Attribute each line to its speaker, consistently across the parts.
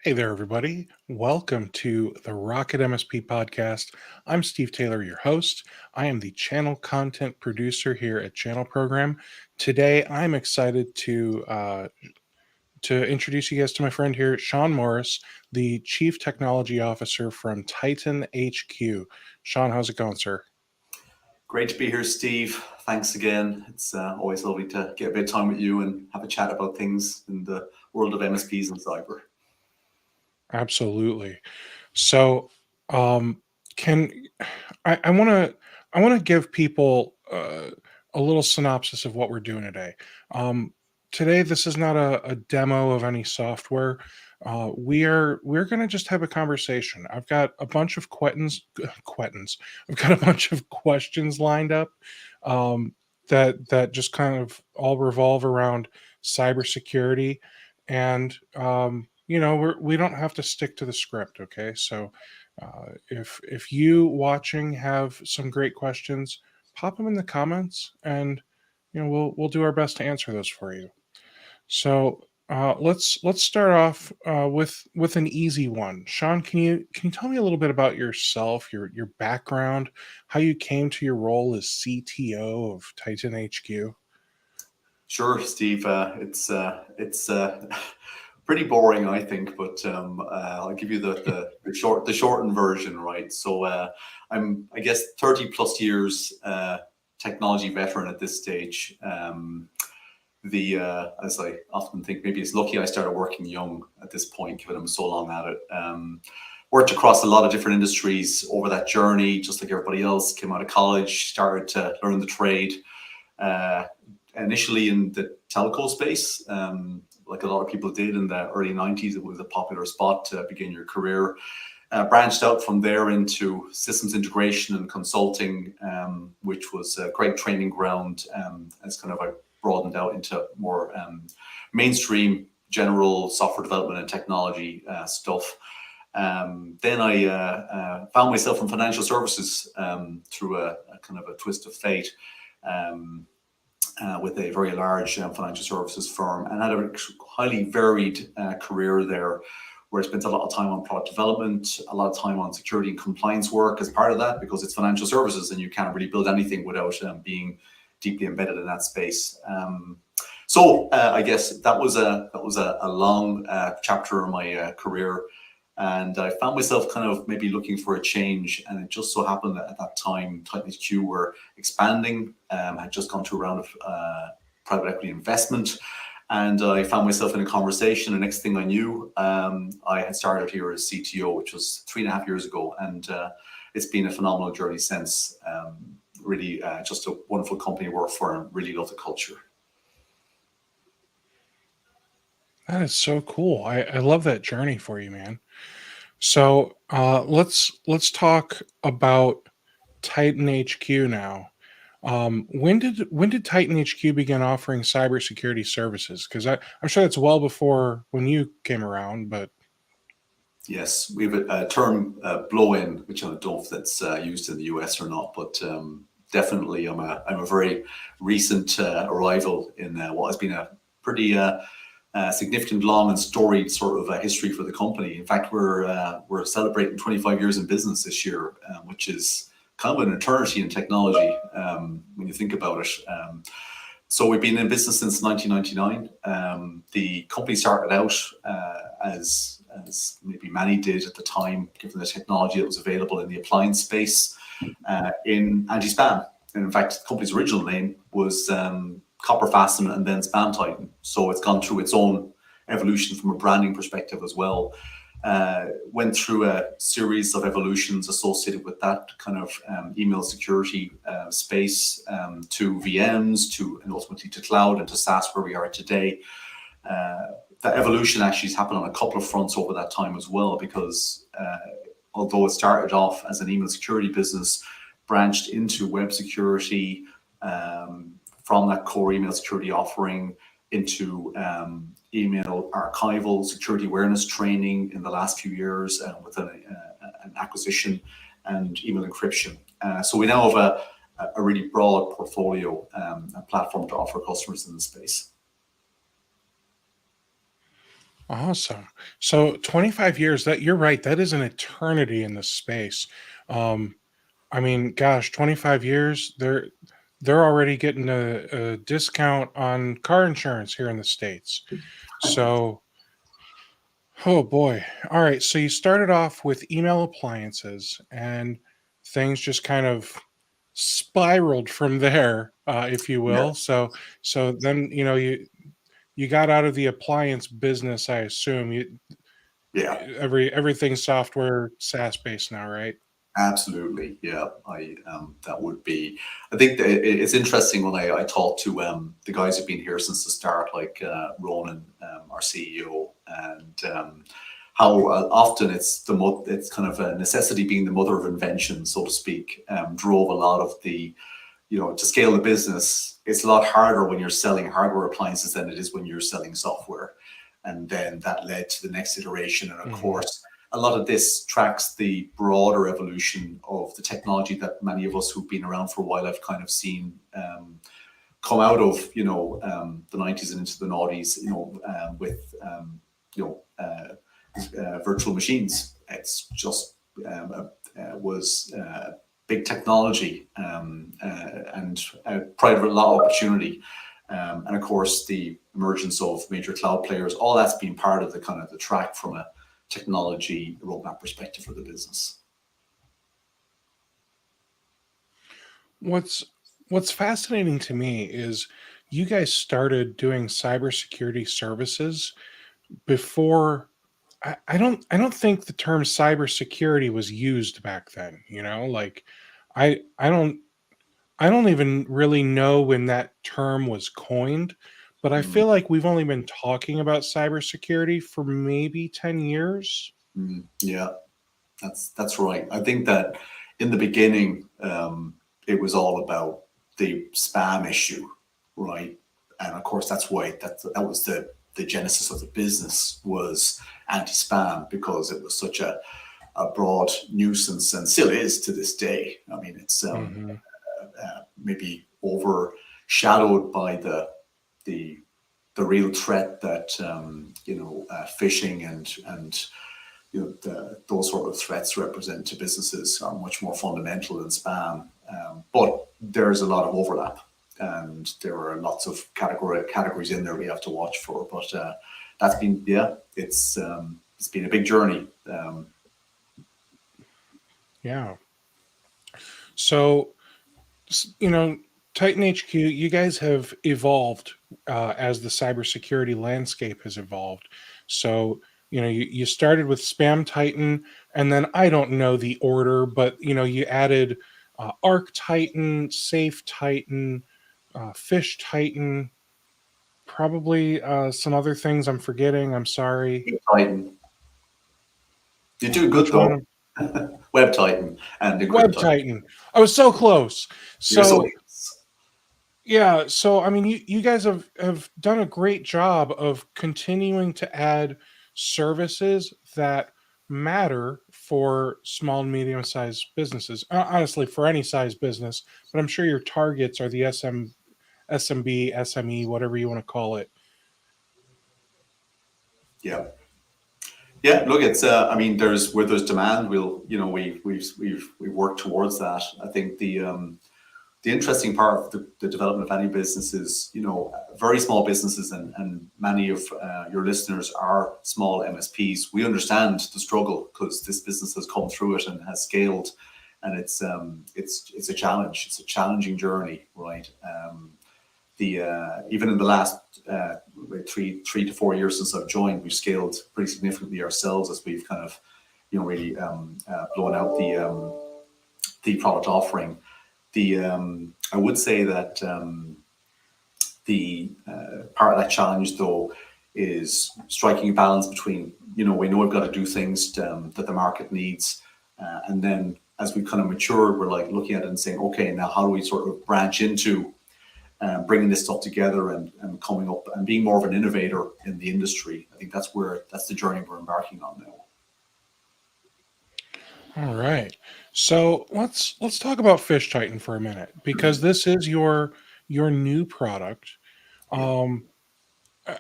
Speaker 1: Hey there, everybody. Welcome to the Rocket MSP podcast. I'm Steve Taylor, your host. I am the channel content producer here at Channel Program. Today, I'm excited to introduce you guys to my friend here, Sean Morris, the Chief Technology Officer from TitanHQ. Sean, how's it going, sir?
Speaker 2: Great to be here, Steve. Thanks again. It's always lovely to get a bit of time with you and have a chat about things in the world of MSPs and cyber.
Speaker 1: Absolutely. So, um, can I want to give people a little synopsis of what we're doing today. Um, Today, this is not a demo of any software. We're going to just have a conversation. I've got a bunch of questions. I've got a bunch of questions lined up that just kind of all revolve around cybersecurity, and we don't have to stick to the script. Okay, so if you watching have some great questions, pop them in the comments, and we'll do our best to answer those for you. So let's start off with an easy one. Sean, can you tell me a little bit about yourself, your background, how you came to your role as CTO of Titan HQ?
Speaker 2: Sure, Steve. It's pretty boring, I think, but I'll give you the shortened version, right? So I guess 30 plus years technology veteran at this stage. The As I often think, maybe it's lucky I started working young at this point, given I'm so long at it. Worked across a lot of different industries over that journey, just like everybody else. Came out of college, started to learn the trade. Uh, Initially in the telco space, like a lot of people did in the early 90s. It was a popular spot to begin your career. Branched out from there into systems integration and consulting, which was a great training ground, as kind of I broadened out into more mainstream general software development and technology stuff. Then I found myself in financial services through a kind of a twist of fate. Um, with a very large financial services firm, and had a highly varied career there, where I spent a lot of time on product development, a lot of time on security and compliance work as part of that, because it's financial services and you can't really build anything without being deeply embedded in that space. I guess that was a long chapter in my career, and I found myself kind of maybe looking for a change. And it just so happened that at that time, TitanHQ were expanding. Had just gone through a round of private equity investment, and I found myself in a conversation. The next thing I knew, I had started here as CTO, which was 3.5 years ago, and it's been a phenomenal journey since. Really, just a wonderful company to work for, and really love the culture.
Speaker 1: That is so cool. I love that journey for you, man. So let's talk about Titan HQ now. When did Titan HQ begin offering cybersecurity services? Because I'm sure that's well before when you came around, but
Speaker 2: Yes, we have a term, blow-in, which I don't know if that's used in the US or not, but definitely I'm a very recent arrival in what has been a pretty significant, long and storied sort of history for the company. In fact, we're celebrating 25 years in business this year, which is kind of an eternity in technology when you think about it. So we've been in business since 1999. The company started out as maybe many did at the time, given the technology that was available in the appliance space, in anti-spam. And in fact, the company's original name was Copper Fasten and then Spam Titan. So it's gone through its own evolution from a branding perspective as well. Went through a series of evolutions associated with that kind of email security space, to VMs, and ultimately to cloud and to SaaS, where we are today. That evolution actually has happened on a couple of fronts over that time as well, because although it started off as an email security business, branched into web security, from that core email security offering into email archival security awareness training in the last few years, with an acquisition and email encryption. So we now have a really broad portfolio, a platform to offer customers in the space.
Speaker 1: Awesome. So 25 years, that you're right, that is an eternity in this space. Um, I mean, gosh, 25 years, they're already getting a discount on car insurance here in the States. So, oh boy. All right. So you started off with email appliances and things just kind of spiraled from there, if you will.
Speaker 2: Yes.
Speaker 1: So then, you got out of the appliance business, I assume.
Speaker 2: Yeah.
Speaker 1: Everything's software SaaS based now, right?
Speaker 2: Absolutely, yeah. I that would be. I think that it's interesting when I talk to the guys who've been here since the start, like Ronan, our CEO, and how often it's kind of a necessity being the mother of invention, so to speak. Drove a lot of the, to scale the business. It's a lot harder when you're selling hardware appliances than it is when you're selling software, and then that led to the next iteration. And of
Speaker 1: Hmm.
Speaker 2: course, a lot of this tracks the broader evolution of the technology that many of us who've been around for a while have kind of seen come out of the 90s and into the noughties, with you know virtual machines. It's just was big technology, and provided a lot of opportunity. And of course, the emergence of major cloud players, all that's been part of the kind of the track from a technology roadmap perspective for the business.
Speaker 1: What's what's fascinating to me is you guys started doing cybersecurity services before. I don't think the term cybersecurity was used back then, like I I don't I don't even really know when that term was coined, but I
Speaker 2: Mm,
Speaker 1: feel like we've only been talking about cybersecurity for maybe 10 years.
Speaker 2: yeah, that's right. I think that in the beginning, it was all about the spam issue, right? And of course, that's why that was the genesis of the business was anti-spam, because it was such a broad nuisance, and still is to this day. I mean, it's
Speaker 1: Mhm.
Speaker 2: maybe overshadowed by the the real threat that phishing and those sort of threats represent to businesses are much more fundamental than spam. But there's a lot of overlap, and there are lots of categories in there we have to watch for. But that's been, yeah, it's been a big journey.
Speaker 1: Yeah. So, you know, Titan HQ, you guys have evolved as the cybersecurity landscape has evolved. So, you started with Spam Titan, and then I don't know the order, but you added Arc Titan, Safe Titan, Fish Titan, probably some other things I'm forgetting. I'm sorry.
Speaker 2: Titan, you're doing good
Speaker 1: Which
Speaker 2: though.
Speaker 1: one?
Speaker 2: Web Titan and Encrypt
Speaker 1: Web
Speaker 2: Titan.
Speaker 1: Titan. I was so close.
Speaker 2: You're so
Speaker 1: So yeah, so I mean, you guys have done a great job of continuing to add services that matter for small and medium sized businesses. Honestly, for any size business, but I'm sure your targets are the SMB, SME, whatever you want to call it.
Speaker 2: yeah. Yeah, look, it's. I mean, there's where there's demand, we've worked towards that. I think the interesting part of the development of any business is, very small businesses, and many of your listeners are small MSPs. We understand the struggle because this business has come through it and has scaled, and it's a challenge. It's a challenging journey, right? The Even in the last like 3 to 4 years since I've joined, we've scaled pretty significantly ourselves as we've kind of, really blown out the product offering. The I would say that the part of that challenge, though, is striking a balance between, we know we've got to do things that the market needs, and then as we kind of mature, we're like looking at it and saying, okay, now how do we sort of branch into bringing this stuff together, and coming up and being more of an innovator in the industry. I think that's the journey we're embarking on now.
Speaker 1: All right. So let's talk about Fish Titan for a minute because this is your new product.
Speaker 2: Yeah.
Speaker 1: Um,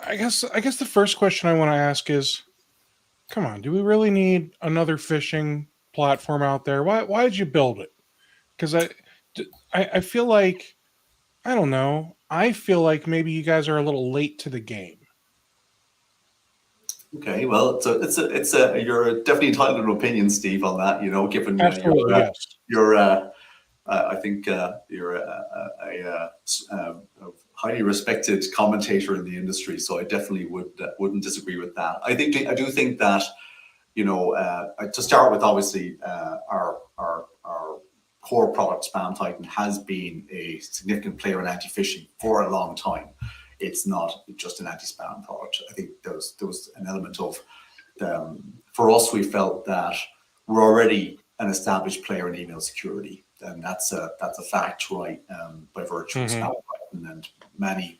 Speaker 1: I guess the first question I want to ask is, come on, do we really need another phishing platform out there? Why did you build it? Because I feel like, I don't know. I feel like maybe you guys are a little late to the game.
Speaker 2: Okay, well, you're definitely entitled to an opinion, Steve, on that. You know, given
Speaker 1: Absolutely, yes.
Speaker 2: your I think you're a highly respected commentator in the industry, so I definitely wouldn't disagree with that. I do think that, you know, to start with, obviously, our core product, Spam Titan, has been a significant player in anti-phishing for a long time. It's not just an anti-spam product. I think there was an element of, for us, we felt that we're already an established player in email security, and that's a fact, right? By virtue of
Speaker 1: Hmm.
Speaker 2: Spam Titan and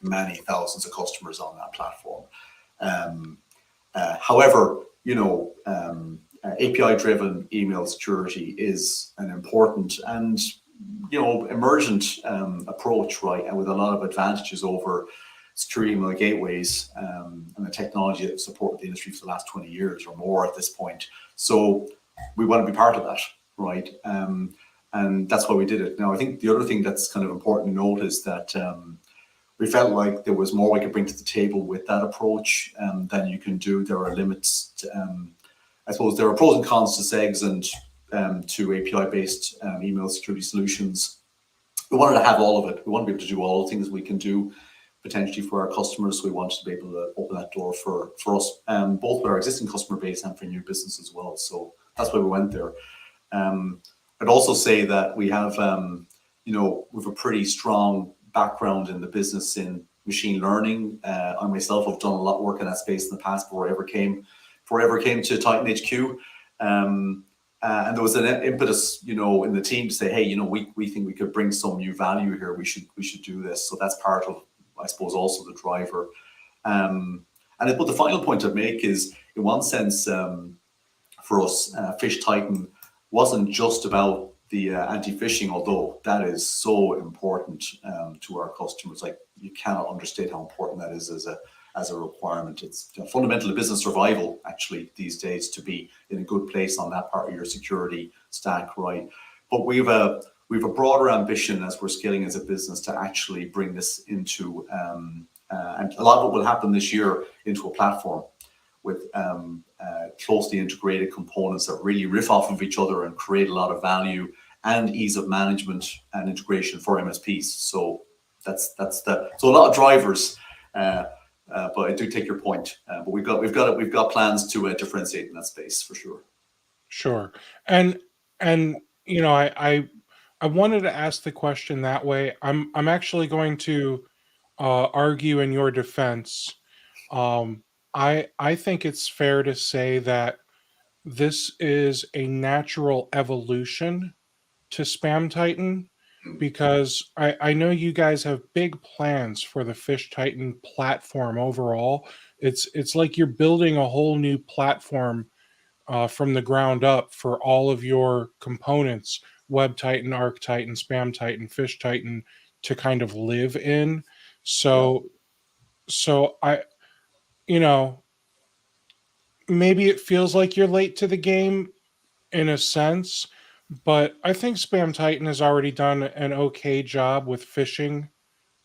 Speaker 2: many thousands of customers on that platform. However, you know, API-driven email security is an important and, you know, emergent approach, right? And with a lot of advantages over secure email gateways and the technology that supported the industry for the last 20 years or more at this point. So we want to be part of that, right? And that's why we did it. Now, I think the other thing that's kind of important to note is that we felt like there was more we could bring to the table with that approach than you can do. There are limits to, I suppose there are pros and cons to SEGs and to API-based email security solutions. We wanted to have all of it. We want to be able to do all the things we can do potentially for our customers. We wanted to be able to open that door for us, both with our existing customer base and for new business as well. So that's why we went there. I'd also say that we have, you know, we have a pretty strong background in the business in machine learning. I myself have done a lot of work in that space in the past before I ever came to TitanHQ. And there was an impetus, you know, in the team to say, hey, you know, we think we could bring some new value here. We should do this. So that's part of, I suppose, also the driver. But the final point I'd make is, in one sense, for us, Fish Titan wasn't just about the anti-phishing, although that is so important to our customers. Like, you cannot understate how important that is as a requirement. It's fundamental to business survival, actually, these days, to be in a good place on that part of your security stack, right? But we've a broader ambition as we're scaling as a business to actually bring this into, and a lot of it will happen this year, into a platform with closely integrated components that really riff off of each other and create a lot of value and ease of management and integration for MSPs. So so a lot of drivers. But I do take your point. But we've got plans to differentiate in that space for sure.
Speaker 1: Sure. And you know, I wanted to ask the question that way. I'm actually going to argue in your defense. I think it's fair to say that this is a natural evolution to Spam Titan, because I know you guys have big plans for the Fish Titan platform overall. It's like you're building a whole new platform from the ground up for all of your components: Web Titan, Arc Titan, Spam Titan, Fish Titan, to kind of live in.
Speaker 2: Yeah,
Speaker 1: So I, you know, maybe it feels like you're late to the game in a sense, but I think Spam Titan has already done an okay job with phishing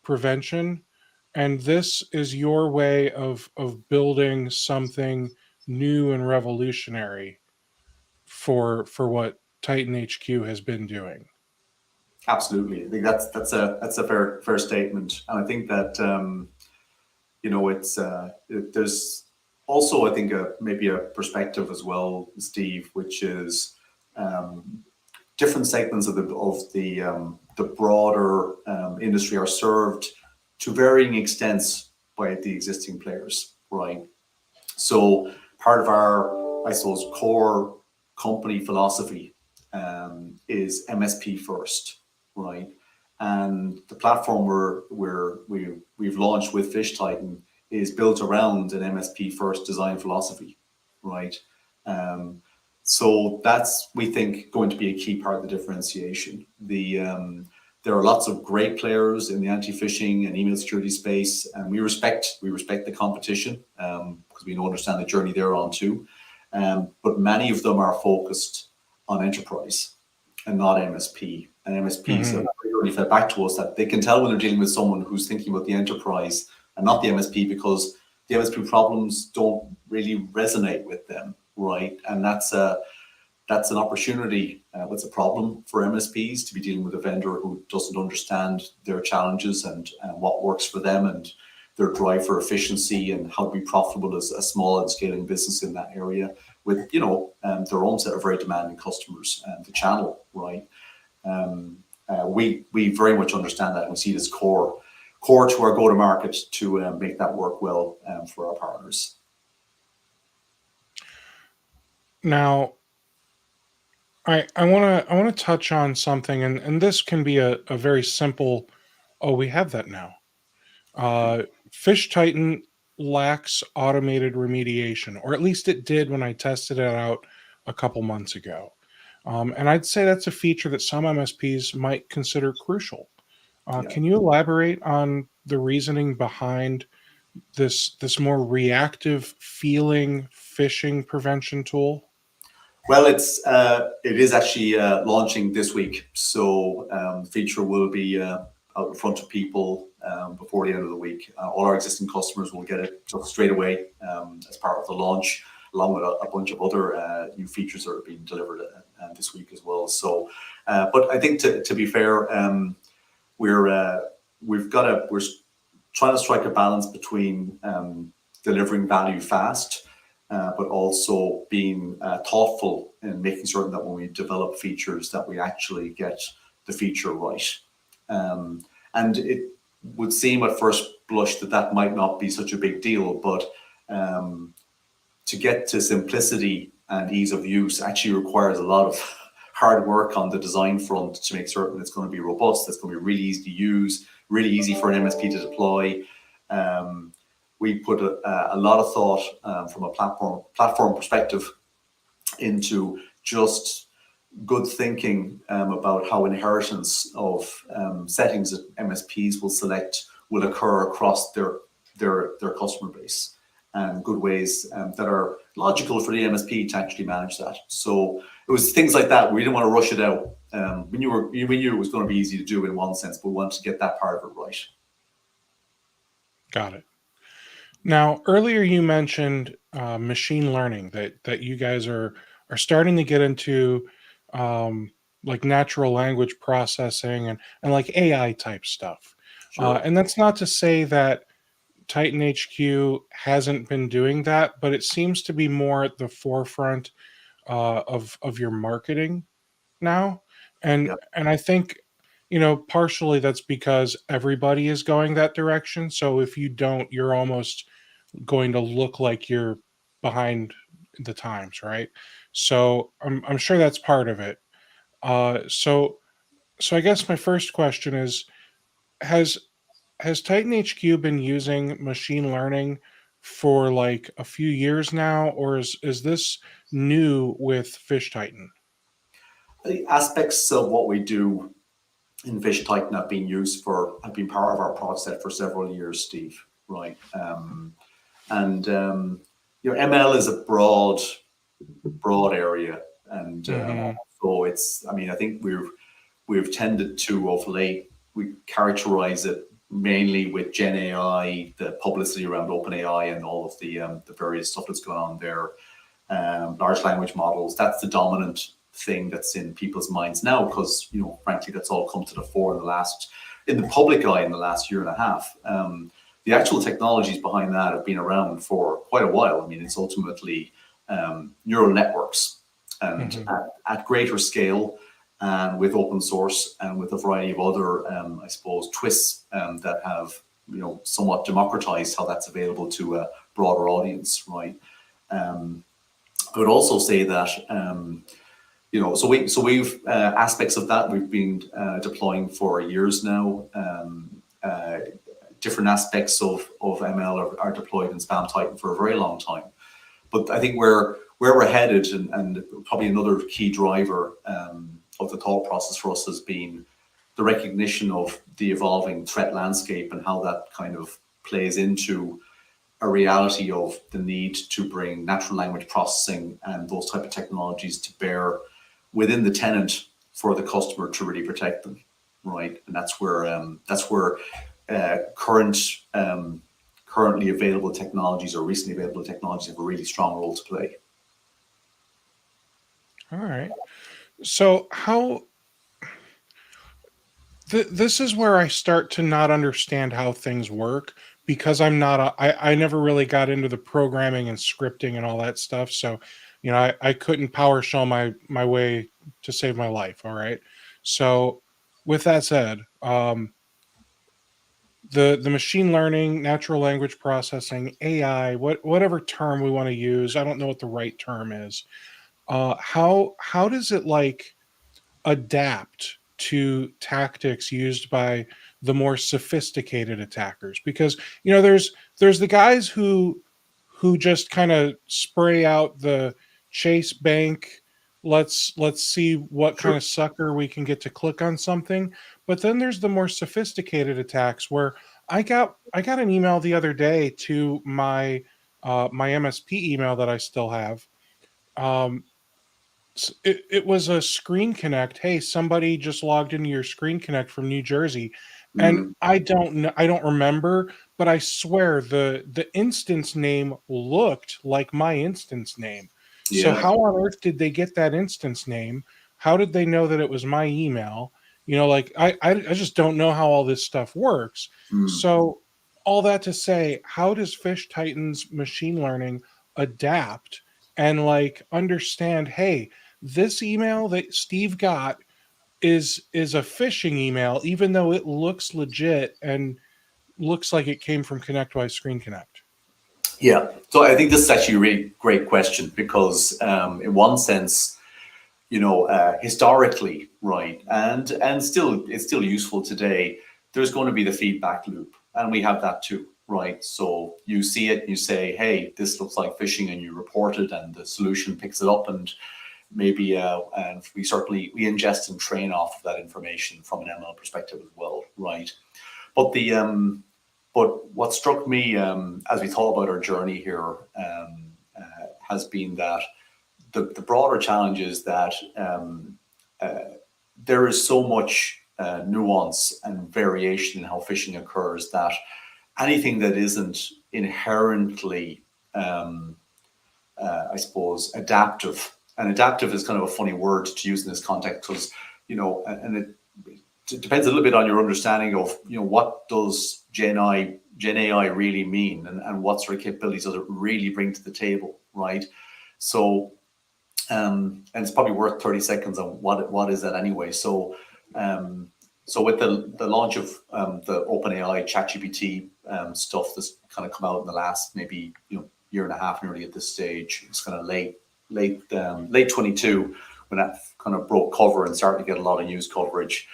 Speaker 1: prevention, and this is your way of building something new and revolutionary for what Titan HQ has been doing.
Speaker 2: absolutely. I think that's a fair statement, and I think that you know, there's also, I think, maybe a perspective as well, Steve, which is different segments of the broader industry are served to varying extents by the existing players, right? So part of our, I suppose, core company philosophy is MSP first, right? And the platform we've launched with Fish Titan is built around an MSP first design philosophy, right? So that's, we think, going to be a key part of the differentiation. The There are lots of great players in the anti-phishing and email security space, and we respect the competition because we understand the journey they're on too. But many of them are focused on enterprise and not MSP. And MSPs have really fed back to us that they can tell when they're dealing with someone who's thinking about the enterprise and not the MSP, because the MSP problems don't really resonate with them, right? And that's an opportunity. It's a problem for MSPs to be dealing with a vendor who doesn't understand their challenges and what works for them and their drive for efficiency and how to be profitable as a small and scaling business in that area with, their own set of very demanding customers and the channel, right? We very much understand that, and we see it as core to our go-to-market to make that work well for our partners.
Speaker 1: Now, I want to touch on something, and this can be a very simple. Oh, we have that now. Fish Titan lacks automated remediation, or at least it did when I tested it out a couple months ago. And I'd say that's a feature that some MSPs might consider crucial. Can you elaborate on the reasoning behind this more reactive feeling phishing prevention tool?
Speaker 2: Well, it is actually launching this week, so the feature will be out in front of people before the end of the week. All our existing customers will get it just straight away as part of the launch, along with a bunch of other new features that are being delivered this week as well. So, but I think to be fair, we're trying to strike a balance between delivering value fast, but also being thoughtful in making certain that when we develop features that we actually get the feature right. And it would seem at first blush that might not be such a big deal, but to get to simplicity and ease of use actually requires a lot of hard work on the design front to make certain it's going to be robust, it's going to be really easy to use, really easy for an MSP to deploy. We put a lot of thought from a platform perspective into just good thinking about how inheritance of settings that MSPs will select will occur across their customer base, and good ways that are logical for the MSP to actually manage that. So it was things like that. We didn't want to rush it out. We knew it was going to be easy to do in one sense, but we wanted to get that part of it right.
Speaker 1: Got it. Now, earlier you mentioned machine learning, that you guys are starting to get into like natural language processing and like AI type stuff.
Speaker 2: Sure.
Speaker 1: And that's not to say that TitanHQ hasn't been doing that, but it seems to be more at the forefront of your marketing now. And
Speaker 2: Yeah.
Speaker 1: and I think, partially that's because everybody is going that direction. So if you don't, you're almost going to look like you're behind the times, right? So I'm sure that's part of it. So I guess my first question is, has TitanHQ been using machine learning for like a few years now, or is this new with Fish Titan?
Speaker 2: The aspects of what we do in Fish Titan have been part of our product set for several years, Steve. Right. ML is a broad area, and so I think we've tended to of late, we characterize it mainly with Gen AI, the publicity around OpenAI and all of the various stuff that's going on there. Large language models, that's the dominant thing that's in people's minds now, because frankly that's all come to the fore in the public eye in the last year and a half. The actual technologies behind that have been around for quite a while. I mean, it's ultimately neural networks, and at greater scale, and with open source and with a variety of other, I suppose, twists that have somewhat democratized how that's available to a broader audience, right? I would also say that so we've aspects of that we've been deploying for years now. Different aspects of ML are deployed in Spam Titan for a very long time. But I think where we're headed, and probably another key driver of the thought process for us has been the recognition of the evolving threat landscape and how that kind of plays into a reality of the need to bring natural language processing and those type of technologies to bear within the tenant for the customer to really protect them, right? And that's where currently available technologies or recently available technologies have a really strong role to play.
Speaker 1: All right. So this is where I start to not understand how things work, because I never really got into the programming and scripting and all that stuff. So, I couldn't PowerShell my way to save my life. All right. So with that said, the machine learning, natural language processing, AI, whatever term we want to use, I don't know what the right term is. How does it like adapt to tactics used by the more sophisticated attackers? Because there's the guys who just kind of spray out the chase bank, let's see what kind
Speaker 2: Sure.
Speaker 1: of sucker we can get to click on something. But then there's the more sophisticated attacks where I got an email the other day to my MSP email that I still have. um, it was a Screen Connect. Hey, somebody just logged into your Screen Connect from New Jersey, and
Speaker 2: Mm,
Speaker 1: I don't know, I don't remember, but I swear the instance name looked like my instance name. So
Speaker 2: yeah.
Speaker 1: how on earth did they get that instance name? How did they know that it was my email? Like I just don't know how all this stuff works.
Speaker 2: Mm.
Speaker 1: So all that to say, how does Fish Titan's machine learning adapt and like understand, hey, this email that Steve got is a phishing email, even though it looks legit and looks like it came from ConnectWise Screen Connect.
Speaker 2: Yeah. So I think this is actually a really great question because, in one sense, historically, right, and still, it's still useful today. There's going to be the feedback loop, and we have that too, right? So you see it, you say, "Hey, this looks like phishing," and you report it, and the solution picks it up, and maybe, and we ingest and train off of that information from an ML perspective as well, right? But the but what struck me, as we thought about our journey here, has been that the broader challenge is that, there is so much nuance and variation in how phishing occurs that anything that isn't inherently, I suppose, adaptive. And adaptive is kind of a funny word to use in this context because, and it depends a little bit on your understanding of, what does Gen AI really mean, and what sort of capabilities does it really bring to the table, right? So, and it's probably worth 30 seconds on what is that anyway. So, so with the launch of the OpenAI ChatGPT stuff that's kind of come out in the last maybe year and a half nearly at this stage, it's kind of late 22 when that kind of broke cover and started to get a lot of news coverage.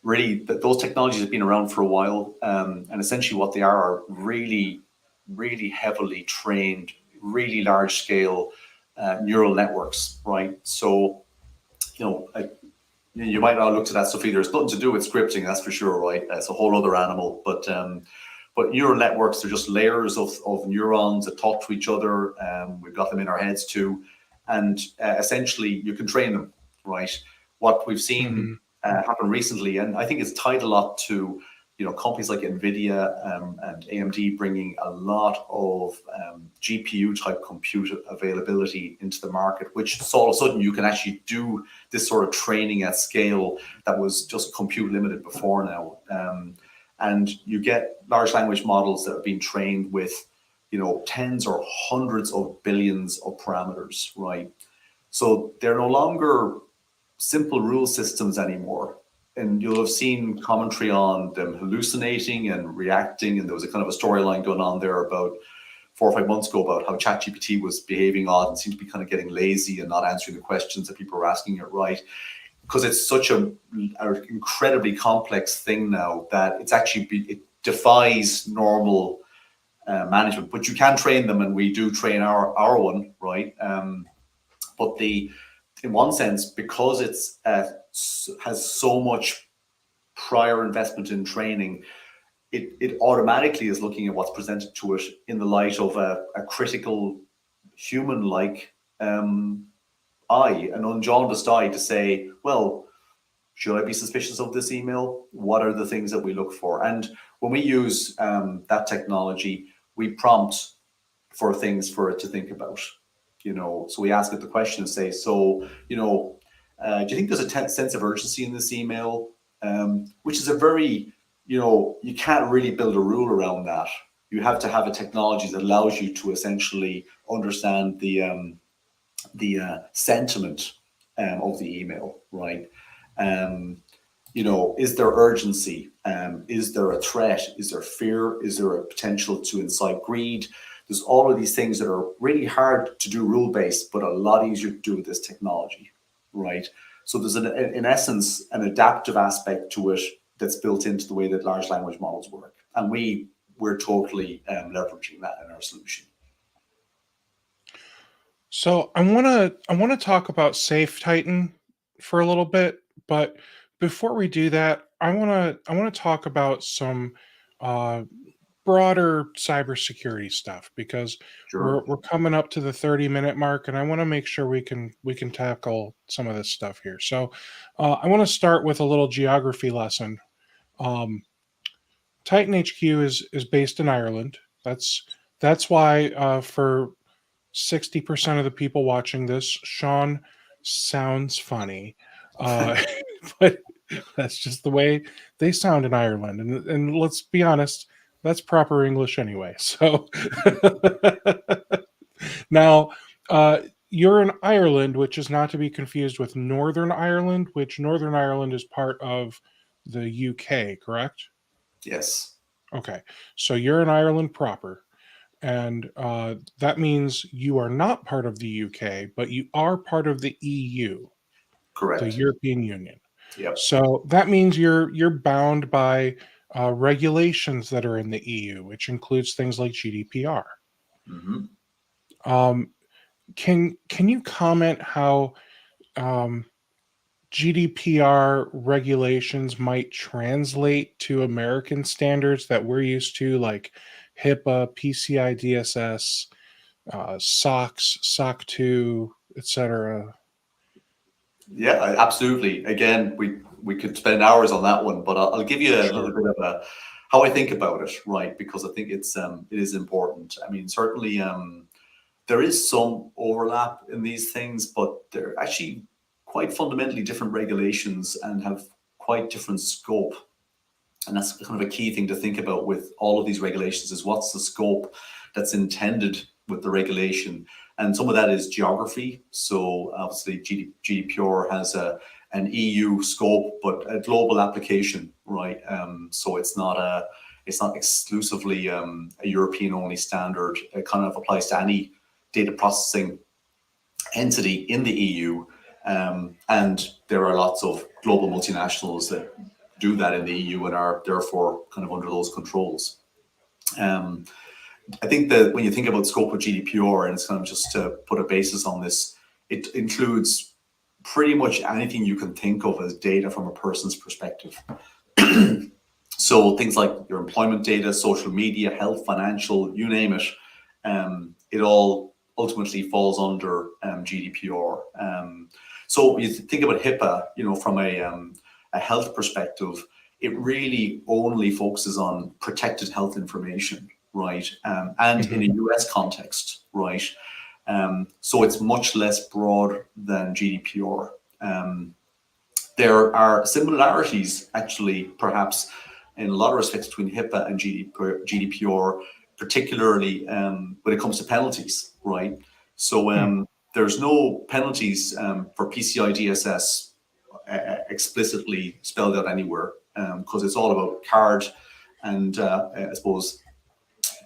Speaker 2: Really, those technologies have been around for a while, and essentially what they are really, really heavily trained, really large scale neural networks, right? So, you might not look to that stuff either. It's nothing to do with scripting, that's for sure, right? It's a whole other animal. But neural networks are just layers of neurons that talk to each other. We've got them in our heads too, and essentially you can train them, right? What we've seen
Speaker 1: Mm-hmm.
Speaker 2: happen recently, and I think it's tied a lot to companies like Nvidia and AMD bringing a lot of GPU type compute availability into the market, which so all of a sudden you can actually do this sort of training at scale that was just compute limited before now. And you get large language models that have been trained with tens or hundreds of billions of parameters, right? So they're no longer simple rule systems anymore. And you'll have seen commentary on them hallucinating and reacting. And there was a kind of a storyline going on there about 4 or 5 months ago about how ChatGPT was behaving odd and seemed to be kind of getting lazy and not answering the questions that people were asking it right. Because it's such an incredibly complex thing now that it defies normal management. But you can train them, and we do train our one, right? But in one sense, because it's has so much prior investment in training, it automatically is looking at what's presented to it in the light of a critical human-like eye, an unjaundiced eye, to say, well, should I be suspicious of this email? What are the things that we look for? And when we use that technology, we prompt for things for it to think about. So we ask it the question and say, so, do you think there's a sense of urgency in this email? Which is a very, you can't really build a rule around that. You have to have a technology that allows you to essentially understand the sentiment of the email, right? Is there urgency? Is there a threat? Is there fear? Is there a potential to incite greed? There's all of these things that are really hard to do rule-based, but a lot easier to do with this technology, right? So there's, in essence, an adaptive aspect to it that's built into the way that large language models work. And we're totally leveraging that in our solution.
Speaker 1: So I want to talk about Safe Titan for a little bit, but before we do that, I want to talk about some uh, broader cybersecurity stuff because
Speaker 2: Sure.
Speaker 1: we're coming up to the 30-minute mark, and I want to make sure we can tackle some of this stuff here. So I want to start with a little geography lesson. Um, TitanHQ is based in Ireland. That's why for 60% of the people watching this, Sean sounds funny. Uh, but that's just the way they sound in Ireland. And let's be honest, that's proper English anyway. So now, you're in Ireland, which is not to be confused with Northern Ireland, which Northern Ireland is part of the UK, correct?
Speaker 2: Yes.
Speaker 1: Okay. So you're in Ireland proper. And that means you are not part of the UK, but you are part of the EU, the
Speaker 2: Correct.
Speaker 1: European Union.
Speaker 2: Yep.
Speaker 1: So that means you're bound by regulations that are in the EU, which includes things like GDPR.
Speaker 2: Mm-hmm.
Speaker 1: Um, can you comment how GDPR regulations might translate to American standards that we're used to, like HIPAA, PCI DSS, SOX, SOC 2, etc.?
Speaker 2: Yeah, absolutely. Again, we could spend hours on that one, but I'll give you a little
Speaker 1: Sure.
Speaker 2: bit of how I think about it, right? Because I think it is important. I mean, certainly there is some overlap in these things, but they're actually quite fundamentally different regulations and have quite different scope. And that's kind of a key thing to think about with all of these regulations: is what's the scope that's intended with the regulation. And some of that is geography. So obviously GDPR has an EU scope, but a global application, right? So it's not exclusively a European only standard. It kind of applies to any data processing entity in the EU. And there are lots of global multinationals that do that in the EU and are therefore kind of under those controls. I think that when you think about scope of GDPR, and it's kind of just to put a basis on this, it includes pretty much anything you can think of as data from a person's perspective. So things like your employment data, social media, health, financial, you name it, it all ultimately falls under GDPR. So you think about HIPAA, from a health perspective, it really only focuses on protected health information, right? And in a
Speaker 1: Mhm.
Speaker 2: US context, right? So it's much less broad than GDPR. There are similarities, actually, perhaps, in a lot of respects between HIPAA and GDPR, particularly when it comes to penalties, right? So
Speaker 1: Hmm.
Speaker 2: there's no penalties for PCI DSS explicitly spelled out anywhere, because it's all about card and I suppose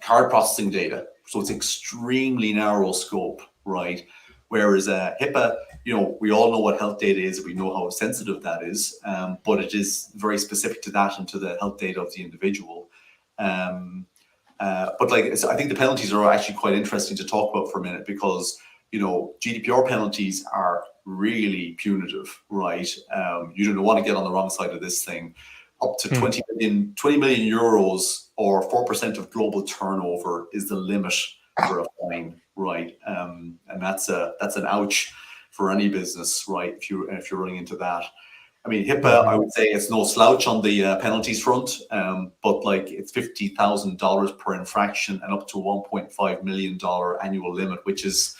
Speaker 2: card processing data. So it's extremely narrow scope, right? Whereas HIPAA, we all know what health data is. We know how sensitive that is, but it is very specific to that and to the health data of the individual. But so I think the penalties are actually quite interesting to talk about for a minute, because GDPR penalties are really punitive, right? You don't want to get on the wrong side of this thing. Up to 20 million euros, or 4% of global turnover, is the limit for a fine, right? And that's an ouch for any business, right? If you're running into that. I mean, HIPAA, I would say it's no slouch on the penalties front, but like it's $50,000 per infraction and up to $1.5 million annual limit, which is,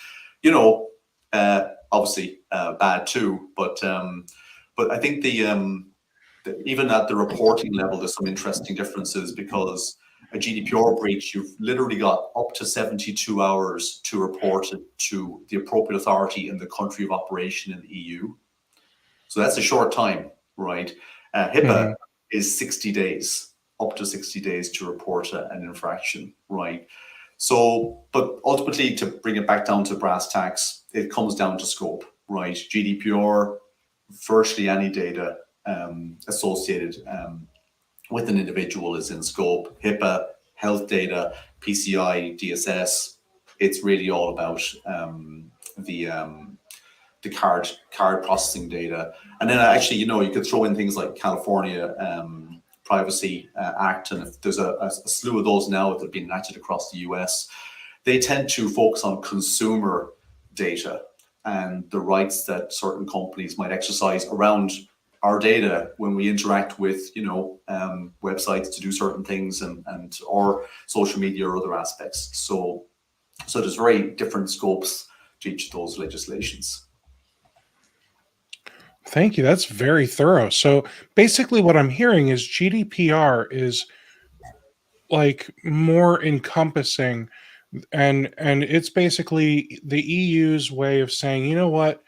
Speaker 2: obviously bad too. But I think even at the reporting level, there's some interesting differences, because a GDPR breach, you've literally got up to 72 hours to report it to the appropriate authority in the country of operation in the EU. So that's a short time, right? HIPAA is 60 days, up to 60 days to report an infraction, right? So, but ultimately, to bring it back down to brass tacks, it comes down to scope, right? GDPR, virtually any data associated with an individual is in scope. HIPAA, health data, PCI, DSS, it's really all about the card processing data. And then actually, you could throw in things like California Privacy Act, and if there's a slew of those now that have been enacted across the US, they tend to focus on consumer data and the rights that certain companies might exercise around our data when we interact with, websites to do certain things, and or social media or other aspects. So there's very different scopes to each of those legislations.
Speaker 1: Thank you. That's very thorough. So basically, what I'm hearing is GDPR is like more encompassing, and it's basically the EU's way of saying, you know what?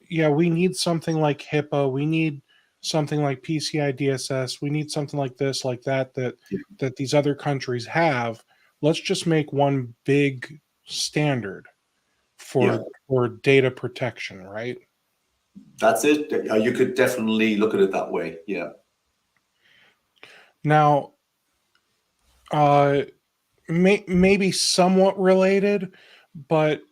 Speaker 1: Yeah, we need something like HIPAA. We need something like PCI DSS. We need something like this, like that these other countries have. Let's just make one big standard for data protection, right?
Speaker 2: That's it. You could definitely look at it that way. Yeah.
Speaker 1: Now, maybe somewhat related, but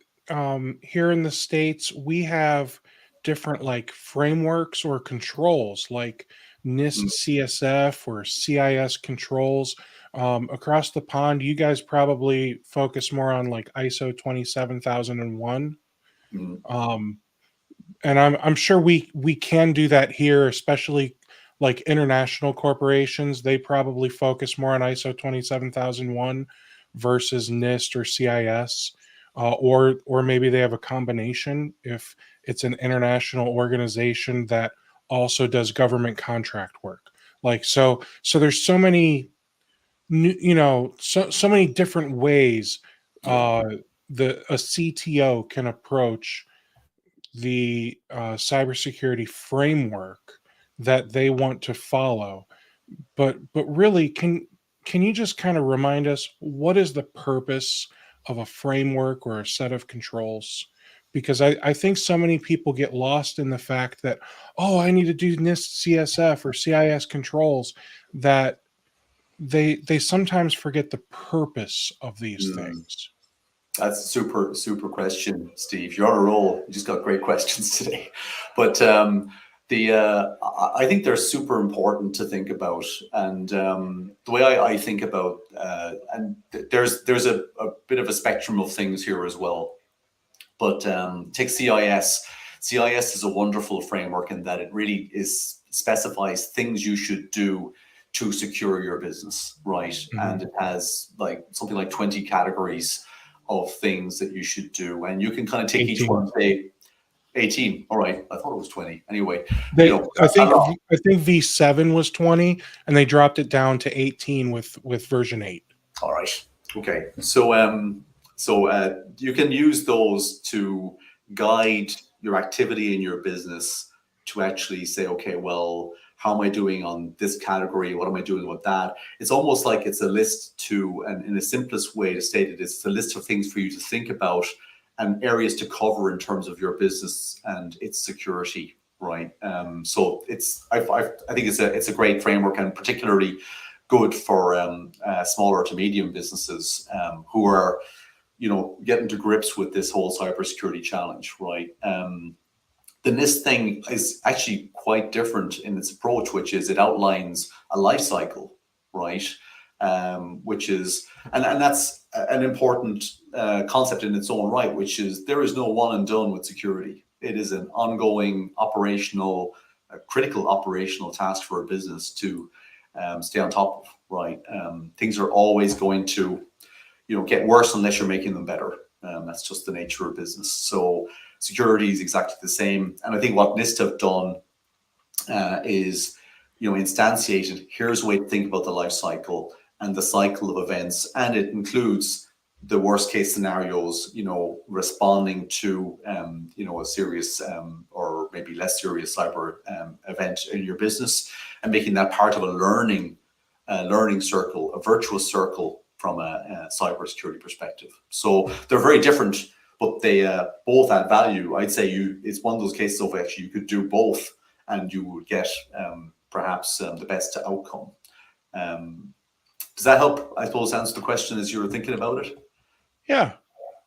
Speaker 1: here in the States, we have different like frameworks or controls, like NIST CSF or CIS controls. Across the pond, you guys probably focus more on like ISO 27001. And I'm sure we can do that here, especially like international corporations. They probably focus more on ISO 27001 versus NIST or CIS, or maybe they have a combination if it's an international organization that also does government contract work. Like so there's so many so many different ways a CTO can approach the cybersecurity framework that they want to follow. But really, can you just kind of remind us what is the purpose of a framework or a set of controls? Because I think so many people get lost in the fact that, oh, I need to do NIST CSF or CIS controls, that they sometimes forget the purpose of these things.
Speaker 2: That's a super question, Steve. You're on a roll. You just got great questions today. But I think they're super important to think about. And the way I think about, and there's a bit of a spectrum of things here as well. But take CIS. CIS is a wonderful framework in that it really specifies things you should do to secure your business, right? And it has like something like 20 categories of things that you should do, and you can kind of take 18. Each one and say 18. All right, I thought it was 20. Anyway,
Speaker 1: I think V7 was 20, and they dropped it down to 18 with version 8.
Speaker 2: All right. Okay. So you can use those to guide your activity in your business to actually say, okay, well, how am I doing on this category? What am I doing with that? It's almost like it's a list and in the simplest way to state it, it's a list of things for you to think about and areas to cover in terms of your business and its security, right? So I think it's a great framework, and particularly good for smaller to medium businesses who are getting to grips with this whole cybersecurity challenge, right? The NIST thing is actually quite different in its approach, which is it outlines a life cycle, right? Which is, and that's an important concept in its own right, which is there is no one and done with security. It is an ongoing operational, critical operational task for a business to stay on top of, right? Things are always going to, get worse unless you're making them better. That's just the nature of business. So security is exactly the same. And I think what NIST have done is, instantiated, here's a way to think about the life cycle and the cycle of events. And it includes the worst case scenarios, responding to, a serious or maybe less serious cyber event in your business, and making that part of a learning circle, a virtuous circle from a cybersecurity perspective. So they're very different, but they both add value. I'd say it's one of those cases of actually you could do both and you would get perhaps the best outcome. Does that help, I suppose, answer the question as you were thinking about it?
Speaker 1: Yeah,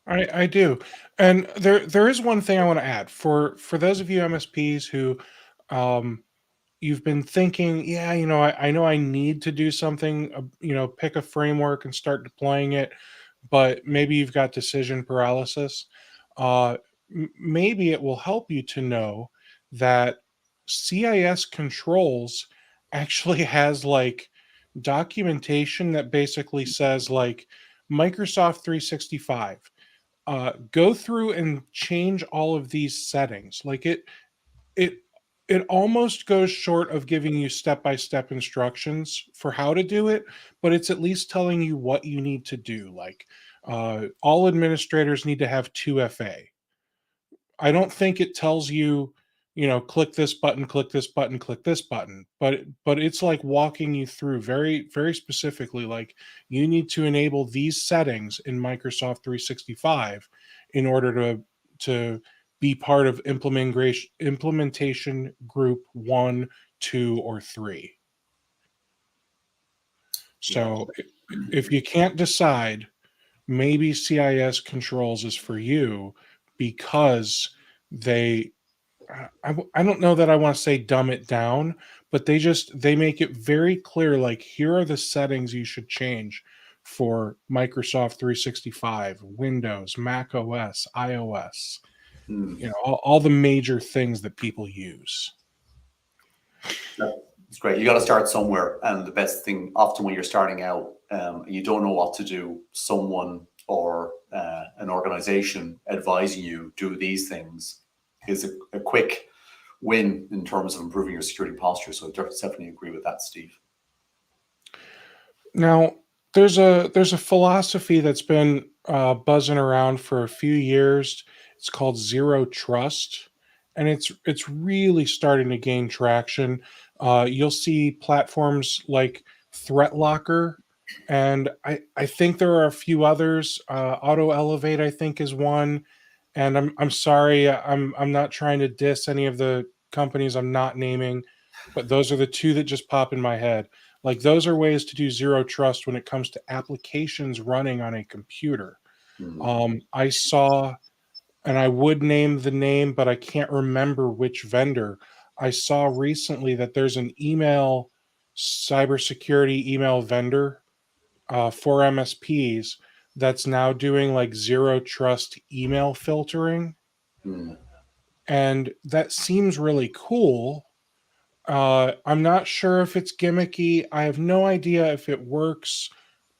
Speaker 1: I do. And there is one thing I want to add for those of you MSPs who you've been thinking, yeah, I know I need to do something, pick a framework and start deploying it, but maybe you've got decision paralysis. Maybe it will help you to know that CIS controls actually has like documentation that basically says like Microsoft 365, go through and change all of these settings. Like it it almost goes short of giving you step-by-step instructions for how to do it, but it's at least telling you what you need to do. Like all administrators need to have 2FA. I don't think it tells you, click this button, click this button, click this button, but it's like walking you through very very specifically, like you need to enable these settings in Microsoft 365 in order to be part of implementation group 1, 2, or 3.
Speaker 2: Yeah.
Speaker 1: So if you can't decide, maybe CIS controls is for you because they I don't know that I want to say dumb it down, but they make it very clear like here are the settings you should change for Microsoft 365, Windows, Mac OS, iOS, all the major things that people use.
Speaker 2: It's great. You got to start somewhere, and the best thing often when you're starting out, you don't know what to do. Someone or an organization advising you do these things is a quick win in terms of improving your security posture. So I definitely agree with that, Steve.
Speaker 1: Now, there's a philosophy that's been buzzing around for a few years. It's called zero trust, and it's really starting to gain traction. You'll see platforms like ThreatLocker, and I think there are a few others. Auto Elevate, I think, is one. And I'm sorry, I'm not trying to diss any of the companies I'm not naming, but those are the two that just pop in my head. Like those are ways to do zero trust when it comes to applications running on a computer. I saw, and I would name the name, but I can't remember which vendor. I saw recently that there's an email cybersecurity email vendor for MSPs that's now doing like zero trust email filtering.
Speaker 2: Mm.
Speaker 1: And that seems really cool. I'm not sure if it's gimmicky. I have no idea if it works